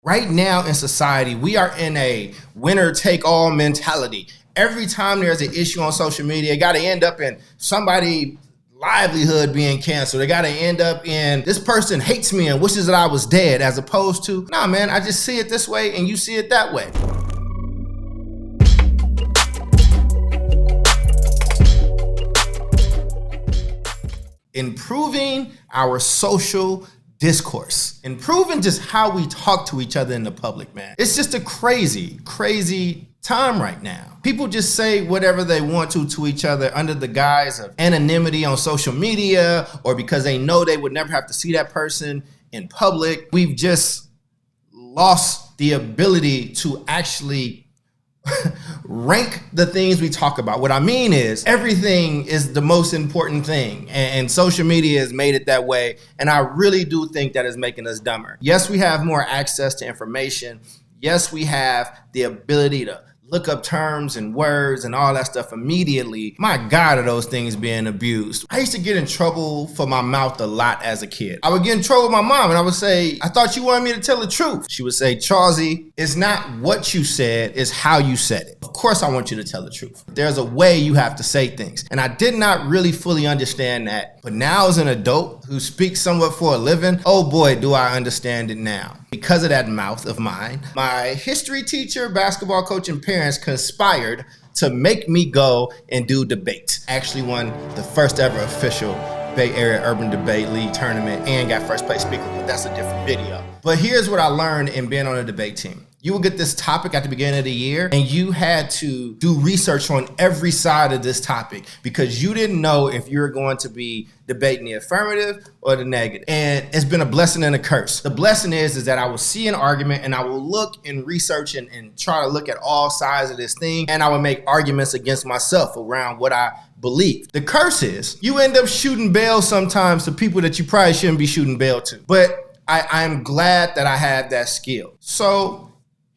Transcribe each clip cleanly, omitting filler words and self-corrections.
Right now in society, we are in a winner-take-all mentality. Every time there's an issue on social media, it got to end up in somebody's livelihood being canceled. It got to end up in this person hates me and wishes that I was dead, as opposed to, nah, man, I just see it this way and you see it that way. Improving our social discourse, improving just how we talk to each other in the public, man. It's just a crazy time right now. People just say whatever they want to each other under the guise of anonymity on social media, or because they know they would never have to see that person in public. We've just lost the ability to actually rank the things we talk about. What I mean is, everything is the most important thing, and social media has made it that way, and I really do think that is making us dumber. Yes, we have more access to information. Yes, we have the ability to look up terms and words and all that stuff immediately. My God, are those things being abused. I used to get in trouble for my mouth a lot as a kid. I would get in trouble with my mom and I would say, I thought you wanted me to tell the truth. She would say, Charlesy, it's not what you said, it's how you said it. Of course I want you to tell the truth. There's a way you have to say things. And I did not really fully understand that. But now as an adult who speaks somewhat for a living, oh boy, do I understand it now. Because of that mouth of mine, my history teacher, basketball coach, and parents conspired to make me go and do debates. Actually won the first ever official Bay Area Urban Debate League tournament and got first place speaker, but that's a different video. But here's what I learned in being on a debate team. You would get this topic at the beginning of the year and you had to do research on every side of this topic because you didn't know if you were going to be debating the affirmative or the negative. And it's been a blessing and a curse. The blessing is that I will see an argument and I will look and research and try to look at all sides of this thing, and I will make arguments against myself around what I believe. The curse is you end up shooting bail sometimes to people that you probably shouldn't be shooting bail to. But I'm glad that I had that skill. So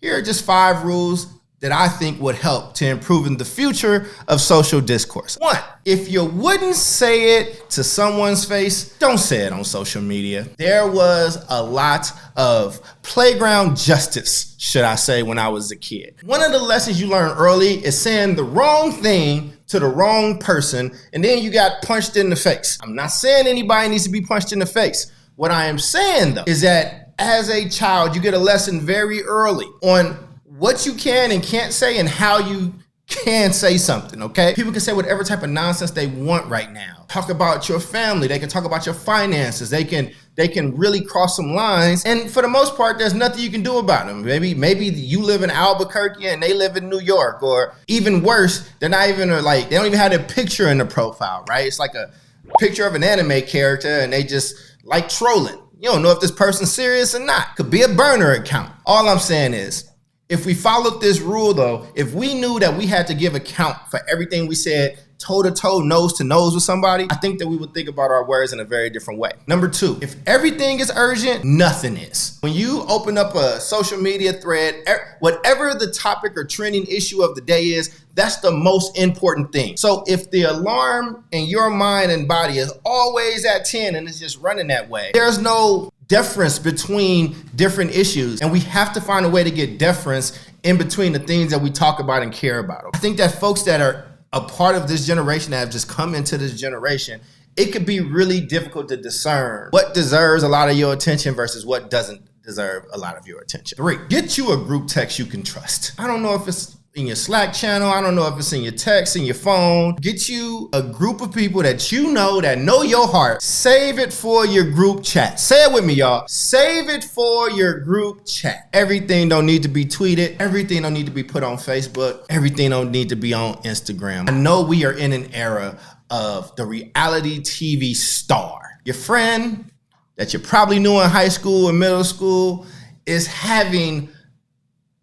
here are just 5 rules that I think would help to improving the future of social discourse. 1, if you wouldn't say it to someone's face, don't say it on social media. There was a lot of playground justice, should I say, when I was a kid. One of the lessons you learn early is saying the wrong thing to the wrong person, and then you got punched in the face. I'm not saying anybody needs to be punched in the face. What I am saying, though, is that as a child, you get a lesson very early on what you can and can't say and how you can say something, okay? People can say whatever type of nonsense they want right now. Talk about your family. They can talk about your finances. They can really cross some lines. And for the most part, there's nothing you can do about them. Maybe you live in Albuquerque and they live in New York, or even worse, they're not even they don't even have their picture in the profile, right? It's like a picture of an anime character and they just like trolling. You don't know if this person's serious or not. Could be a burner account. All I'm saying is, if we followed this rule though, if we knew that we had to give account for everything we said toe to toe, nose to nose with somebody, I think that we would think about our words in a very different way. Number 2, if everything is urgent, nothing is. When you open up a social media thread, whatever the topic or trending issue of the day is, that's the most important thing. So if the alarm in your mind and body is always at 10 and it's just running that way, there's no difference between different issues, and we have to find a way to get deference in between the things that we talk about and care about. I think that folks that are a part of this generation that have just come into this generation, it could be really difficult to discern what deserves a lot of your attention versus what doesn't deserve a lot of your attention. 3, get you a group text you can trust. I don't know if it's in your Slack channel. I don't know if it's in your text, in your phone. Get you a group of people that you know that know your heart. Save it for your group chat. Say it with me, y'all. Save it for your group chat. Everything don't need to be tweeted. Everything don't need to be put on Facebook. Everything don't need to be on Instagram. I know we are in an era of the reality TV star. Your friend that you probably knew in high school or middle school is having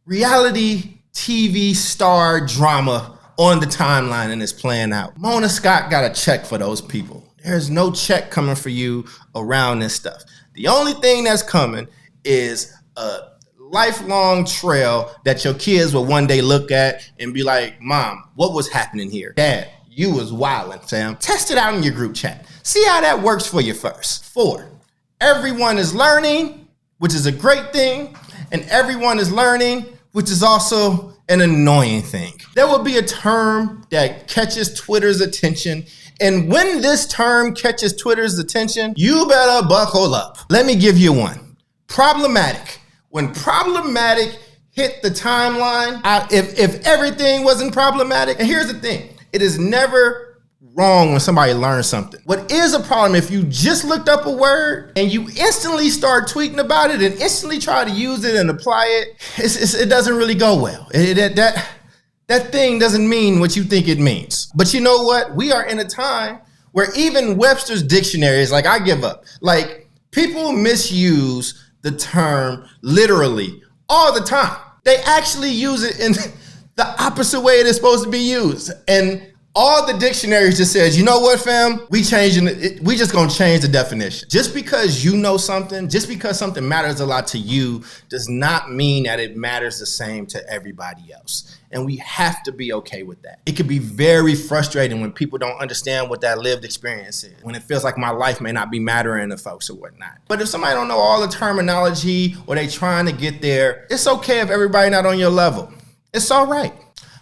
reality TV star drama on the timeline and it's playing out. Mona Scott got a check for those people. There's no check coming for you around this stuff. The only thing that's coming is a lifelong trail that your kids will one day look at and be like, Mom, what was happening here? Dad, you was wildin', fam. Test it out in your group chat. See how that works for you first. 4, everyone is learning, which is a great thing. and everyone is learning, which is also an annoying thing. There will be a term that catches Twitter's attention, and when this term catches Twitter's attention, you better buckle up. Let me give you one. Problematic. When problematic hit the timeline, if everything wasn't problematic, and here's the thing, it is never wrong when somebody learns something. What is a problem if you just looked up a word and you instantly start tweeting about it and instantly try to use it and apply it, it doesn't really go well. That thing doesn't mean what you think it means. But you know what? We are in a time where even Webster's dictionary is like, I give up. Like, people misuse the term literally all the time. They actually use it in the opposite way it is supposed to be used. And all the dictionaries just says, you know what, fam? We just gonna change the definition. Just because you know something, just because something matters a lot to you, does not mean that it matters the same to everybody else. And we have to be okay with that. It can be very frustrating when people don't understand what that lived experience is, when it feels like my life may not be mattering to folks or whatnot. But if somebody don't know all the terminology or they trying to get there, it's okay if everybody not on your level. It's all right.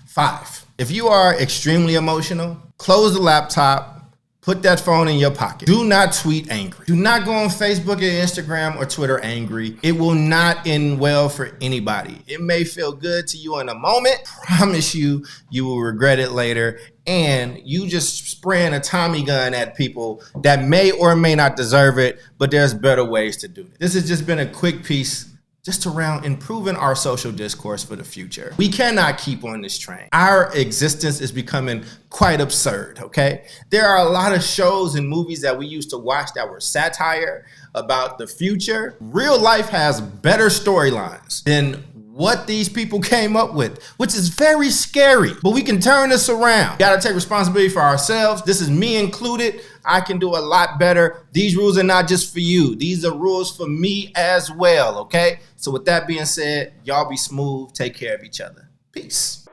5. If you are extremely emotional, close the laptop, put that phone in your pocket. Do not tweet angry. Do not go on Facebook and Instagram or Twitter angry. It will not end well for anybody. It may feel good to you in a moment. Promise you, you will regret it later. And you just spraying a Tommy gun at people that may or may not deserve it, but there's better ways to do it. This has just been a quick piece just around improving our social discourse for the future. We cannot keep on this train. Our existence is becoming quite absurd, okay? There are a lot of shows and movies that we used to watch that were satire about the future. Real life has better storylines than what these people came up with, which is very scary, but we can turn this around. Gotta take responsibility for ourselves. This is me included. I can do a lot better. These rules are not just for you. These are rules for me as well, okay? So with that being said, y'all be smooth. Take care of each other. Peace.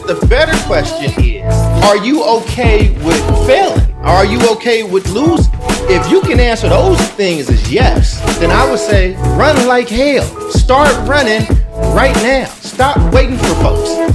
The better question is, are you okay with failing? Are you okay with losing? If you can answer those things as yes, then I would say run like hell. Start running right now. Stop waiting for folks.